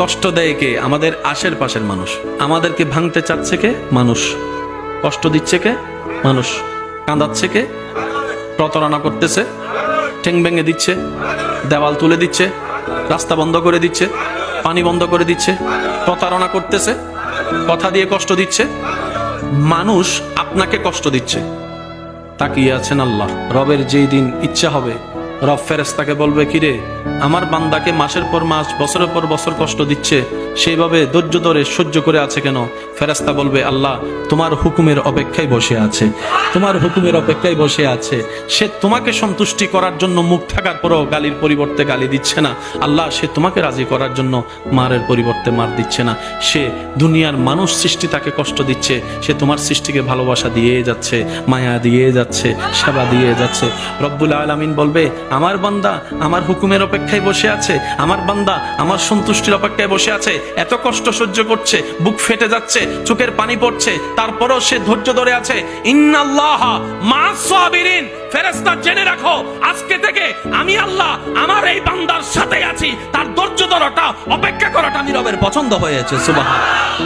কষ্ট দেয় কে? আমাদের আশেপাশের মানুষ। আমাদেরকে ভাঙতে চাচ্ছে কে? মানুষ। কষ্ট দিচ্ছে কে? মানুষ। কাঁদাচ্ছে কে? প্রতারণা করতেছে, ঠ্যাং ভেঙে দিচ্ছে, দেওয়াল তুলে দিচ্ছে, রাস্তা বন্ধ করে দিচ্ছে, পানি বন্ধ করে দিচ্ছে, প্রতারণা করতেছে, কথা দিয়ে কষ্ট দিচ্ছে। মানুষ আপনাকে কষ্ট দিচ্ছে, তাকিয়ে আছেন আল্লাহ। রবের যেই দিন ইচ্ছা হবে, রব ফেরেশতাকে বলবে, কিরে আমার বান্দাকে মাসের পর মাস, বছরের পর বছর কষ্ট দিচ্ছে, সেইভাবে ধৈর্য ধরে সহ্য করে আছে কেন? ফেরেশতা বলবে, আল্লাহ তোমার হুকুমের অপেক্ষায় বসে আছে, তোমার হুকুমের অপেক্ষায় বসে আছে। সে তোমাকে সন্তুষ্টি করার জন্য মুখ থাকার পরও গালির পরিবর্তে গালি দিচ্ছে না। আল্লাহ সে তোমাকে রাজি করার জন্য মারের পরিবর্তে মার দিচ্ছে না। সে দুনিয়ার মানুষ সৃষ্টি তাকে কষ্ট দিচ্ছে, সে তোমার সৃষ্টিকে ভালোবাসা দিয়ে যাচ্ছে, মায়া দিয়ে যাচ্ছে, সেবা দিয়ে যাচ্ছে। রব্বুল আলামিন বলবে, আমার বান্দা আমার হুকুমের অপেক্ষায় বসে আছে, আমার বান্দা আমার সন্তুষ্টির অপেক্ষায় বসে আছে। এত কষ্ট সহ্য করছে, বুক ফেটে যাচ্ছে, চোখের পানি পড়ছে, তারপরও সে ধৈর্য ধরে আছে। ইন্নাল্লাহা মা'আস সাবিরিন। ফেরেশতা জেনে রাখো, আজকে থেকে আমি আল্লাহ আমার এই বান্দার সাথে আছি। তার ধৈর্য ধরাটা, অপেক্ষা করাটা আমি রবের পছন্দ হয়েছে। সুবহানাল্লাহ।